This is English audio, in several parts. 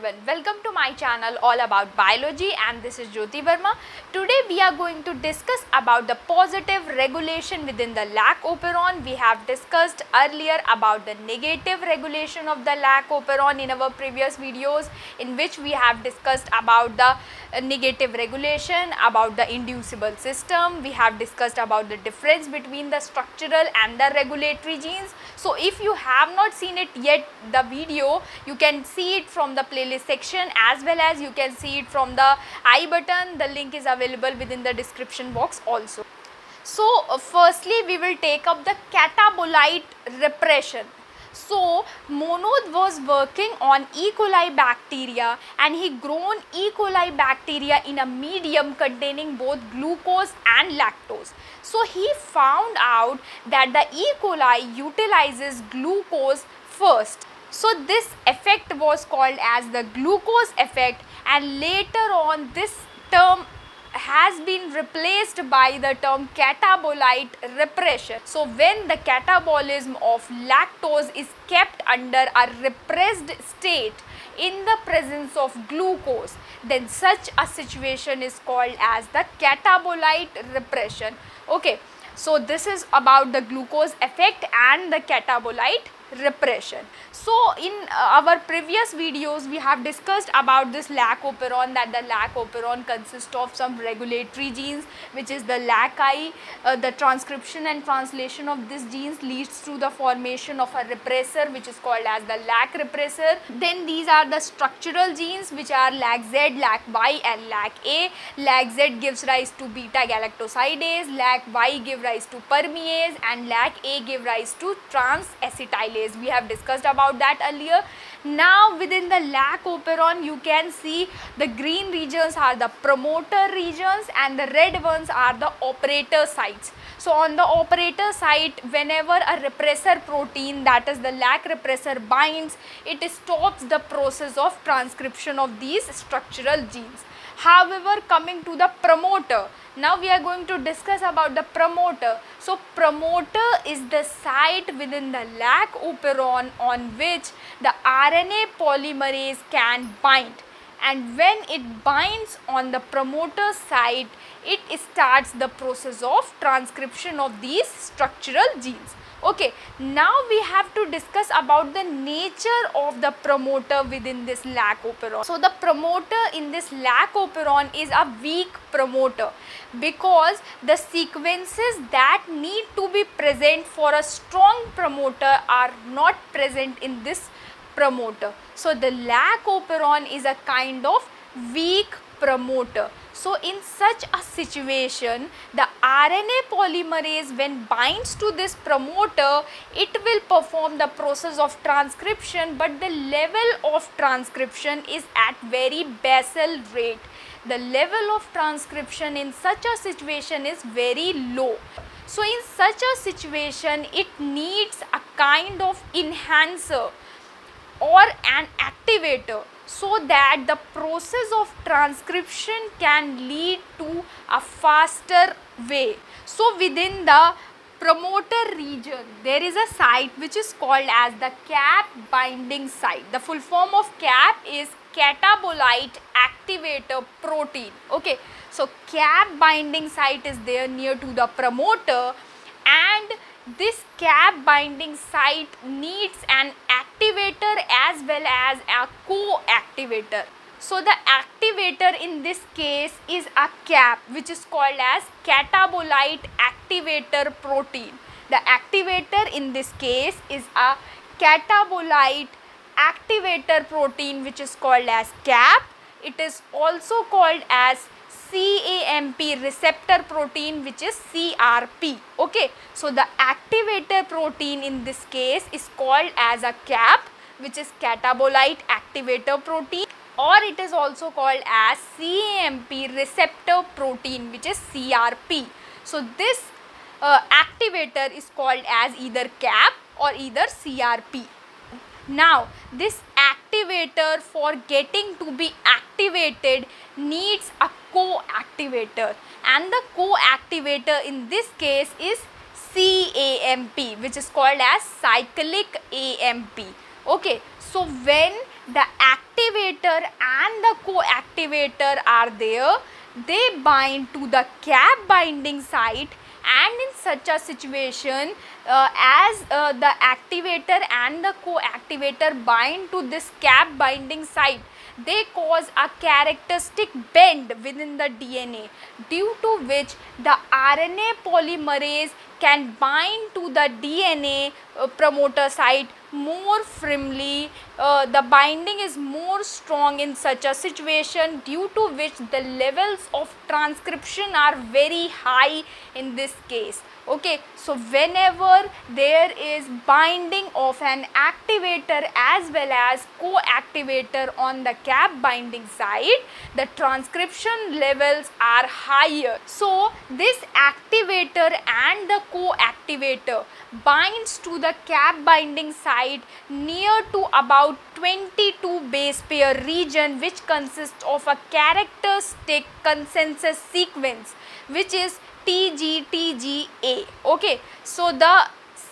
everyone, welcome to my channel all about biology, and this is Jyoti Verma. Today we are going to discuss about the positive regulation within the lac operon. We have discussed earlier about the negative regulation of the lac operon in our previous videos, in which we have discussed about the negative regulation, about the inducible system. We have discussed about the difference between the structural and the regulatory genes. So if you have not seen it yet, the video, you can see it from the playlist section, as well as you can see it from the I button. The link is available within the description box also. So firstly we will take up the catabolite repression. So Monod was working on E. coli bacteria, and he grown E. coli bacteria in a medium containing both glucose and lactose. So he found out that the E. coli utilizes glucose first. So this effect was called as the glucose effect, and later on this term has been replaced by the term catabolite repression. So when the catabolism of lactose is kept under a repressed state in the presence of glucose, then such a situation is called as the catabolite repression. Okay, so this is about the glucose effect and the catabolite repression. So in our previous videos we have discussed about this lac operon, that the lac operon consists of some regulatory genes, which is the LAC-I. The transcription and translation of these genes leads to the formation of a repressor, which is called as the lac repressor. Then these are the structural genes, which are LAC-Z, LAC-Y and LAC-A. LAC-Z gives rise to beta galactosidase, LAC-Y give rise to permease, and LAC-A give rise to trans-acetylase. We have discussed about that earlier. Now within the lac operon, you can see the green regions are the promoter regions and the red ones are the operator sites. So on the operator site, whenever a repressor protein, that is the lac repressor, binds, it stops the process of transcription of these structural genes. However, coming to the promoter, now we are going to discuss about the promoter. So promoter is the site within the lac operon on which the RNA polymerase can bind, and when it binds on the promoter site, it starts the process of transcription of these structural genes. Okay, now we have to discuss about the nature of the promoter within this lac operon. So the promoter in this lac operon is a weak promoter, because the sequences that need to be present for a strong promoter are not present in this promoter. So the lac operon is a kind of weak promoter. So in such a situation, the RNA polymerase, when binds to this promoter, it will perform the process of transcription, but the level of transcription is at very basal rate. The level of transcription in such a situation is very low. So in such a situation, it needs a kind of enhancer or an activator, so that the process of transcription can lead to a faster way. So within the promoter region, there is a site which is called as the cap binding site. The full form of cap is catabolite activator protein. Okay, so cap binding site is there near to the promoter, and this cap binding site needs an activator as well as a co-activator. So the activator in this case is a cap, which is called as catabolite activator protein. The activator in this case is a catabolite activator protein, which is called as cap. It is also called as CAMP receptor protein, which is CRP. Okay, so the activator protein in this case is called as a cap, which is catabolite activator protein, or it is also called as CAMP receptor protein, which is CRP. So this activator is called as either cap or either CRP. Now this activator, for getting to be activated, needs a co-activator, and the co-activator in this case is CAMP, which is called as cyclic AMP. Okay, so when the activator and the co-activator are there, they bind to the cap binding site, and in such a situation as the activator and the co-activator bind to this cap binding site, they cause a characteristic bend within the DNA, due to which the RNA polymerase can bind to the DNA promoter site more firmly. The binding is more strong in such a situation, due to which the levels of transcription are very high in this case. Okay, so whenever there is binding of an activator as well as co-activator on the cap binding site, the transcription levels are higher. So this activator and the co-activator binds to the cap binding site near to about 22 base pair region, which consists of a characteristic consensus sequence, which is TGTGA. Okay, so the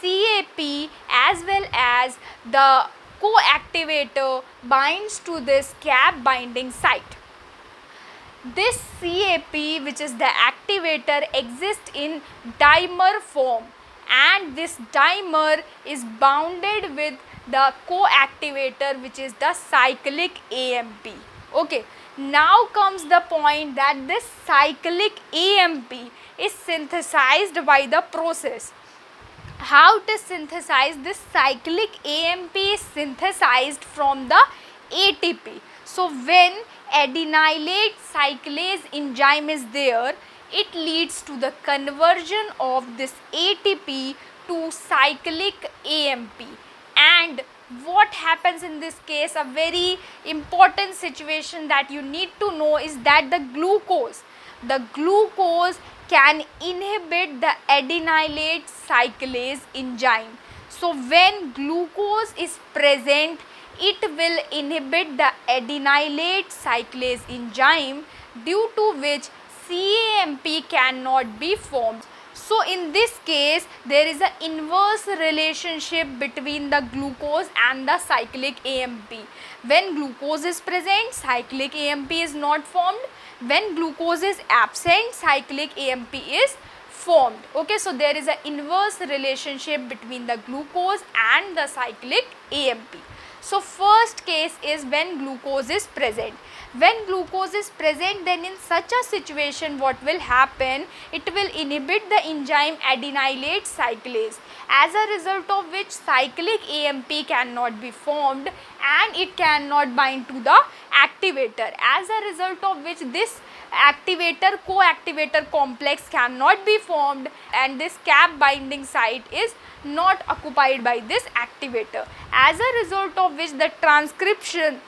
CAP as well as the co-activator binds to this cap binding site. This CAP, which is the activator, exists in dimer form, and this dimer is bounded with the co-activator, which is the cyclic AMP. Okay, now comes the point that this cyclic AMP is synthesized by the process. How it is synthesized? This cyclic AMP is synthesized from the ATP. So when adenylate cyclase enzyme is there, it leads to the conversion of this ATP to cyclic AMP. And what happens in this case, a very important situation that you need to know is that the glucose can inhibit the adenylate cyclase enzyme. So when glucose is present, it will inhibit the adenylate cyclase enzyme, due to which CAMP cannot be formed. So in this case, there is an inverse relationship between the glucose and the cyclic AMP. When glucose is present, cyclic AMP is not formed. When glucose is absent, cyclic AMP is formed. Okay, so there is an inverse relationship between the glucose and the cyclic AMP. So first case is when glucose is present. When glucose is present, then in such a situation what will happen, it will inhibit the enzyme adenylate cyclase, as a result of which cyclic AMP cannot be formed and it cannot bind to the activator, as a result of which this activator co-activator complex cannot be formed, and this cap binding site is not occupied by this activator, as a result of which the transcription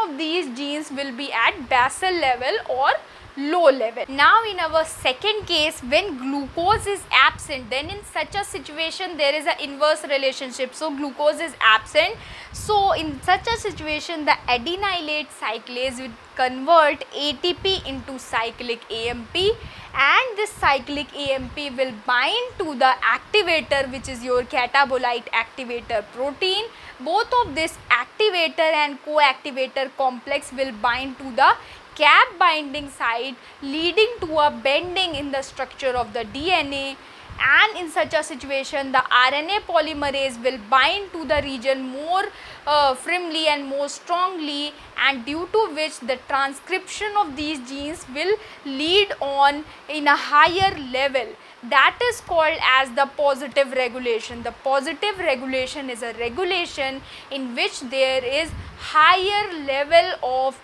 of these genes will be at basal level or low level. Now in our second case, when glucose is absent, then in such a situation there is an inverse relationship. So glucose is absent, so in such a situation the adenylate cyclase will convert ATP into cyclic AMP, and this cyclic AMP will bind to the activator, which is your catabolite activator protein. Both of this activator and co-activator complex will bind to the cap binding site, leading to a bending in the structure of the DNA, and in such a situation the RNA polymerase will bind to the region more firmly and more strongly, and due to which the transcription of these genes will lead on in a higher level. That is called as the positive regulation. The positive regulation is a regulation in which there is higher level of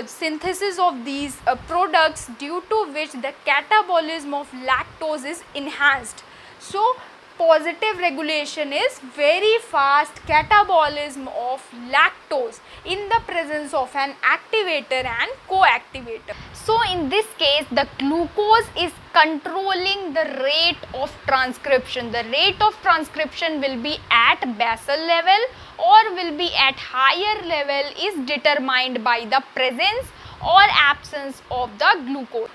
synthesis of these products, due to which the catabolism of lactose is enhanced. So positive regulation is very fast catabolism of lactose in the presence of an activator and co-activator. So in this case, the glucose is controlling the rate of transcription. The rate of transcription will be at basal level or will be at higher level is determined by the presence or absence of the glucose.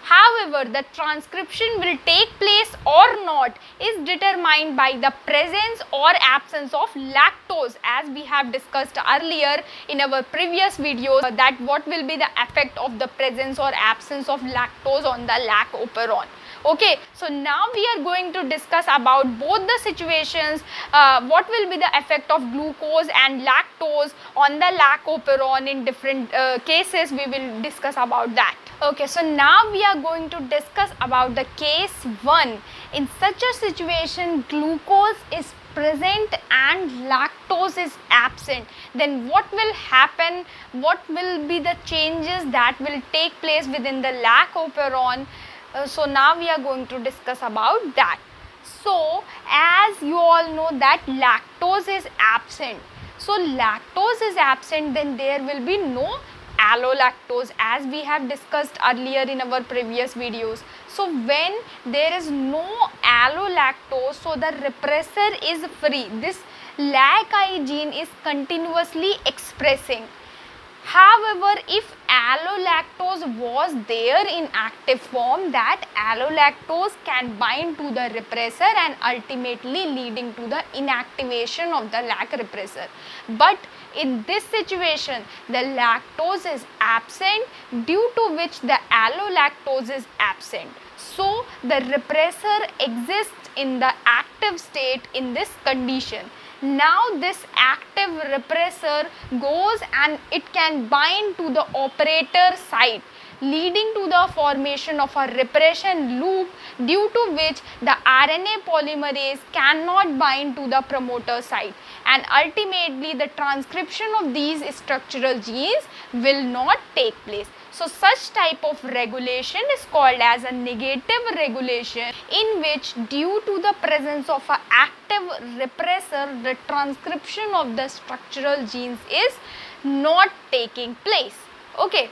However, the transcription will take place or not is determined by the presence or absence of lactose, as we have discussed earlier in our previous videos, that what will be the effect of the presence or absence of lactose on the lac operon. Okay, so now we are going to discuss about both the situations, what will be the effect of glucose and lactose on the lac operon in different cases. We will discuss about that. Okay, so now we are going to discuss about the case 1. In such a situation, glucose is present and lactose is absent. Then what will happen? What will be the changes that will take place within the lac operon? So now we are going to discuss about that. So as you all know that lactose is absent. So lactose is absent, then there will be no allolactose, as we have discussed earlier in our previous videos. So when there is no allolactose, so the repressor is free. This LAC-I gene is continuously expressing. However, if allolactose was there in active form, that allolactose can bind to the repressor and ultimately leading to the inactivation of the LAC repressor. But in this situation, the lactose is absent, due to which the allolactose is absent. So the repressor exists in the active state in this condition. Now this active repressor goes and it can bind to the operator site, leading to the formation of a repression loop, due to which the RNA polymerase cannot bind to the promoter site, and ultimately the transcription of these structural genes will not take place. So such type of regulation is called as a negative regulation, in which due to the presence of an active repressor, the transcription of the structural genes is not taking place. Okay.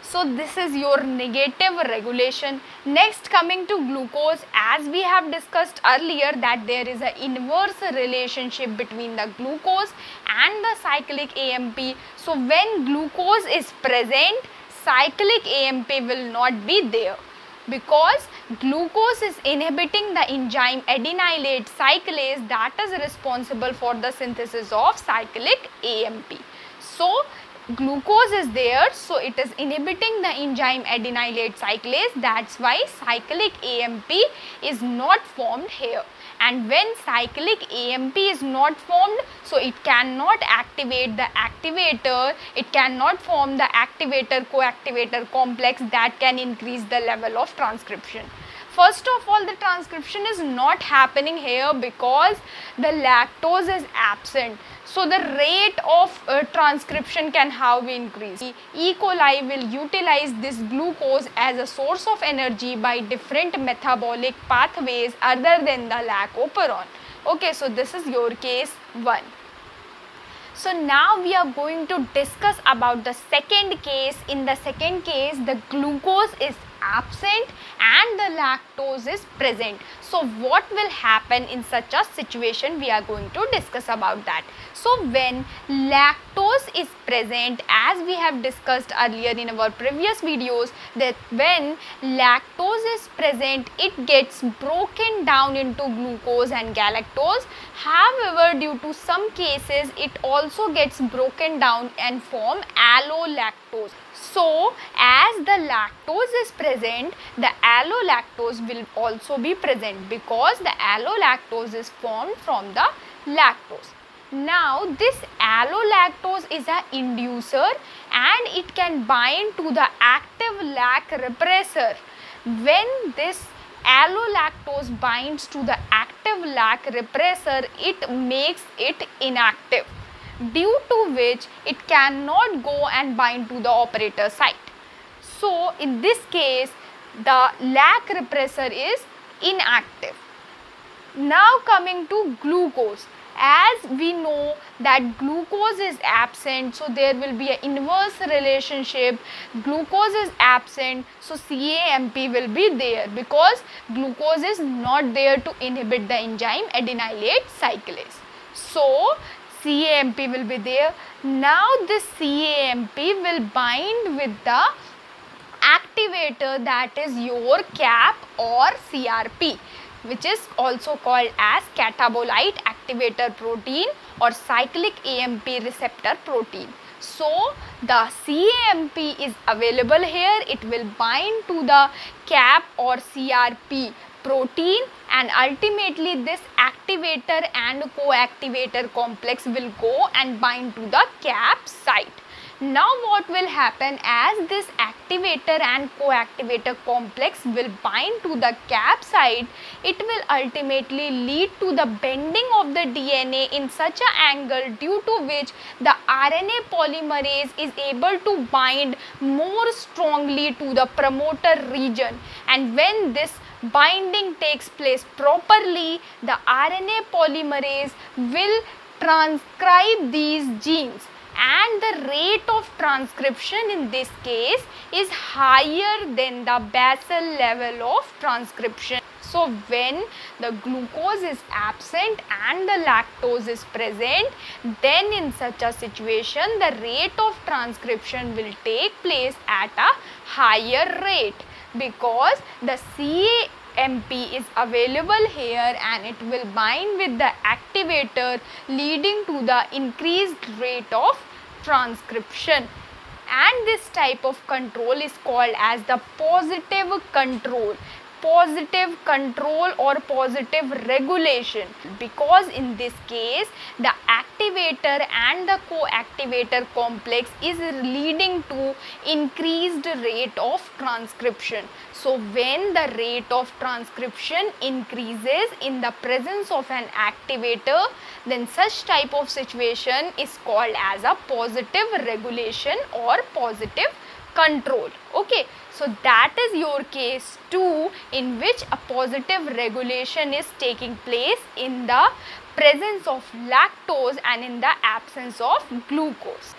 So this is your negative regulation. Next, coming to glucose, as we have discussed earlier that there is an inverse relationship between the glucose and the cyclic AMP. So when glucose is present, cyclic AMP will not be there, because glucose is inhibiting the enzyme adenylate cyclase that is responsible for the synthesis of cyclic AMP. So glucose is there, so it is inhibiting the enzyme adenylate cyclase, that's why cyclic AMP is not formed here. And when cyclic AMP is not formed, so it cannot activate the activator, it cannot form the activator coactivator complex that can increase the level of transcription. First of all, the transcription is not happening here because the lactose is absent. So the rate of transcription can have increased. E. coli will utilize this glucose as a source of energy by different metabolic pathways other than the lac operon. Okay, so this is your case 1. So now we are going to discuss about the second case. In the second case, the glucose is absent and the lactose is present. So what will happen in such a situation? We are going to discuss about that. So when lactose is present, as we have discussed earlier in our previous videos, that when lactose is present, it gets broken down into glucose and galactose. However, due to some cases, it also gets broken down and form allolactose. So as the lactose is present, the allolactose will also be present, because the allolactose is formed from the lactose. Now this allolactose is an inducer and it can bind to the active LAC repressor. When this allolactose binds to the active LAC repressor, it makes it inactive, due to which it cannot go and bind to the operator site. So in this case, the LAC repressor is inactive. Now coming to glucose, as we know that glucose is absent, so there will be an inverse relationship. Glucose is absent, so CAMP will be there, because glucose is not there to inhibit the enzyme adenylate cyclase. So CAMP will be there. Now this CAMP will bind with the activator, that is your CAP or CRP, which is also called as catabolite activator protein or cyclic AMP receptor protein. So the CAMP is available here. It will bind to the CAP or CRP protein, and ultimately this activator and co-activator complex will go and bind to the CAP site. Now what will happen, as this activator and co-activator complex will bind to the CAP site, it will ultimately lead to the bending of the DNA in such an angle due to which the RNA polymerase is able to bind more strongly to the promoter region, and when this binding takes place properly, the RNA polymerase will transcribe these genes, and the rate of transcription in this case is higher than the basal level of transcription. So when the glucose is absent and the lactose is present, then in such a situation the rate of transcription will take place at a higher rate, because the CAMP is available here and it will bind with the activator, leading to the increased rate of transcription. And this type of control is called as the positive control or positive regulation, because in this case the activator and the co-activator complex is leading to increased rate of transcription. So when the rate of transcription increases in the presence of an activator, then such type of situation is called as a positive regulation or positive control. Okay, so that is your case 2, in which a positive regulation is taking place in the presence of lactose and in the absence of glucose.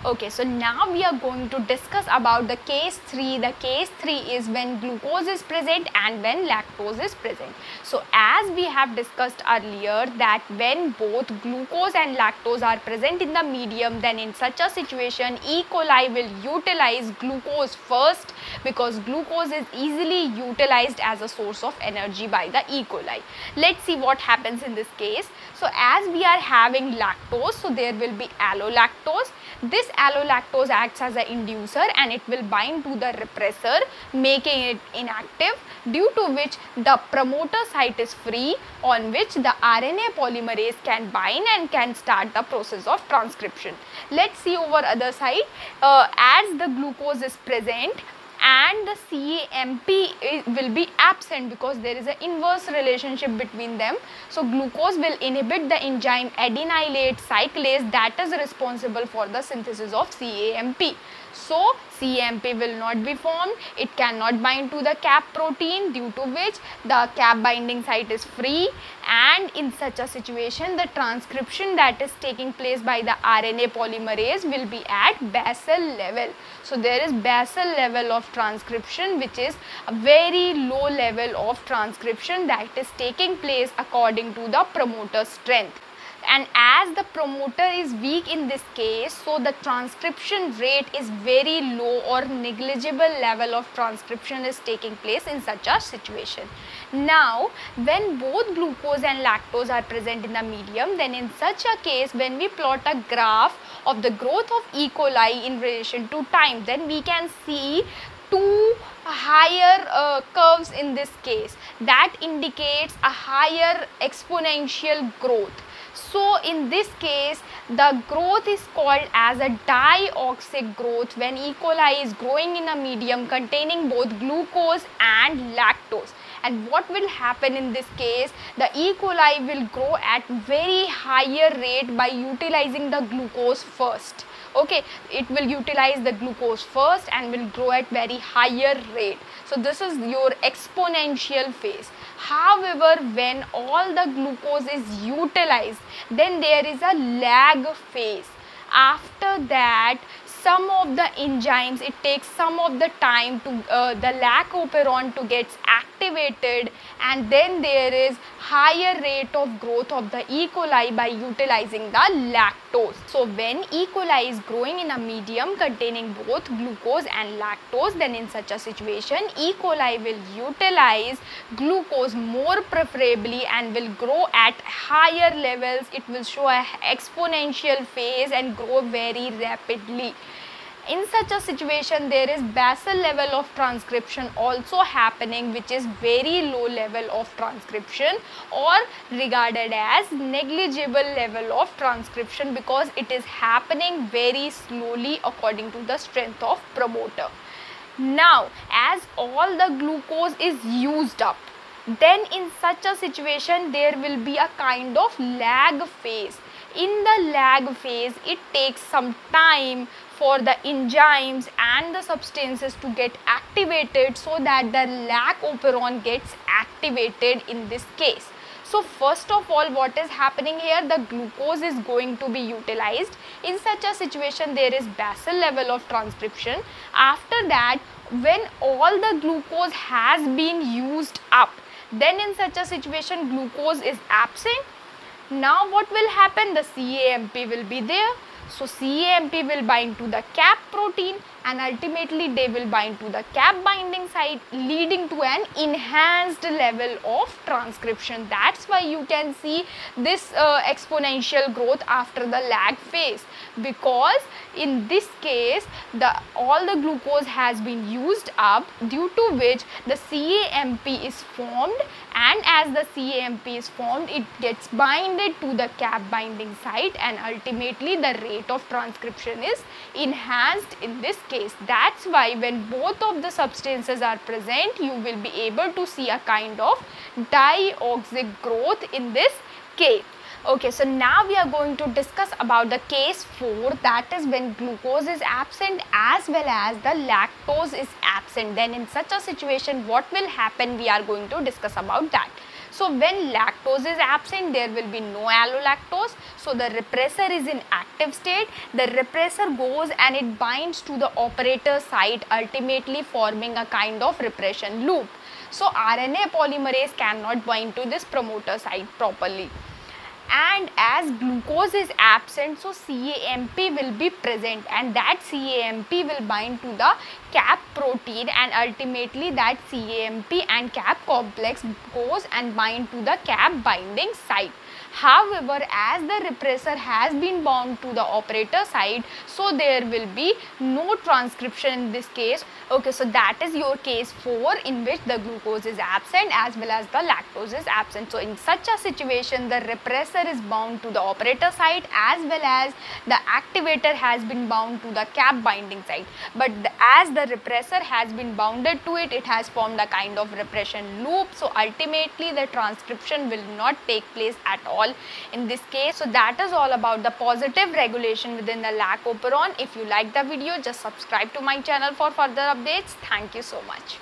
Okay, so now we are going to discuss about the case 3. The case 3 is when glucose is present and when lactose is present. So as we have discussed earlier that when both glucose and lactose are present in the medium, then in such a situation E. coli will utilize glucose first, because glucose is easily utilized as a source of energy by the E. coli. Let's see what happens in this case. So as we are having lactose, so there will be allolactose. This allolactose acts as an inducer and it will bind to the repressor, making it inactive, due to which the promoter site is free, on which the RNA polymerase can bind and can start the process of transcription. Let's see over other side. As the glucose is present and the CAMP will be absent, because there is an inverse relationship between them. So glucose will inhibit the enzyme adenylate cyclase that is responsible for the synthesis of CAMP. So CAMP will not be formed, it cannot bind to the CAP protein, due to which the CAP binding site is free, and in such a situation the transcription that is taking place by the RNA polymerase will be at basal level. So there is basal level of transcription, which is a very low level of transcription that is taking place according to the promoter strength. And as the promoter is weak in this case, so the transcription rate is very low, or negligible level of transcription is taking place in such a situation. Now when both glucose and lactose are present in the medium, then in such a case when we plot a graph of the growth of E. coli in relation to time, then we can see two higher curves in this case that indicates a higher exponential growth. So in this case the growth is called as a dioxic growth when E. coli is growing in a medium containing both glucose and lactose. And what will happen in this case, the E. coli will grow at very higher rate by utilizing the glucose first. Okay, it will utilize the glucose first and will grow at very higher rate. So this is your exponential phase. However, when all the glucose is utilized, then there is a lag phase. After that, some of the enzymes, it takes some of the time to the lac operon to get active activated, and then there is higher rate of growth of the E. coli by utilizing the lactose. So when E. coli is growing in a medium containing both glucose and lactose, then in such a situation E. coli will utilize glucose more preferably and will grow at higher levels. It will show a exponential phase and grow very rapidly. In such a situation, there is basal level of transcription also happening, which is very low level of transcription or regarded as negligible level of transcription, because it is happening very slowly according to the strength of promoter. Now, as all the glucose is used up, then in such a situation there will be a kind of lag phase. In the lag phase, it takes some time for the enzymes and the substances to get activated so that the lac operon gets activated in this case. So first of all, what is happening here, the glucose is going to be utilized. In such a situation, there is basal level of transcription. After that, when all the glucose has been used up, then in such a situation glucose is absent. Now what will happen, the CAMP will be there. So CAMP will bind to the cap protein and ultimately they will bind to the cap binding site, leading to an enhanced level of transcription. That's why you can see this exponential growth after the lag phase, because in this case all the glucose has been used up, due to which the CAMP is formed, and as the CAMP is formed, it gets binded to the cap binding site and ultimately the rate of transcription is enhanced in this case. That's why when both of the substances are present, you will be able to see a kind of diauxic growth in this case. Okay, so now we are going to discuss about the case 4, that is when glucose is absent as well as the lactose is absent. Then in such a situation, what will happen, we are going to discuss about that. So when lactose is absent, there will be no allolactose. So the repressor is in active state. The repressor goes and it binds to the operator site, ultimately forming a kind of repression loop. So RNA polymerase cannot bind to this promoter site properly. And as glucose is absent, so CAMP will be present, and that CAMP will bind to the cap protein and ultimately that CAMP and cap complex goes and bind to the cap binding site. However, as the repressor has been bound to the operator site, so there will be no transcription in this case. Okay, so that is your case 4, in which the glucose is absent as well as the lactose is absent. So in such a situation, the repressor is bound to the operator site as well as the activator has been bound to the cap binding site. But as the repressor has been bounded to it, it has formed a kind of repression loop. So ultimately the transcription will not take place at all in this case. So that is all about the positive regulation within the lac operon. If you like the video, just subscribe to my channel for further updates. Thank you so much.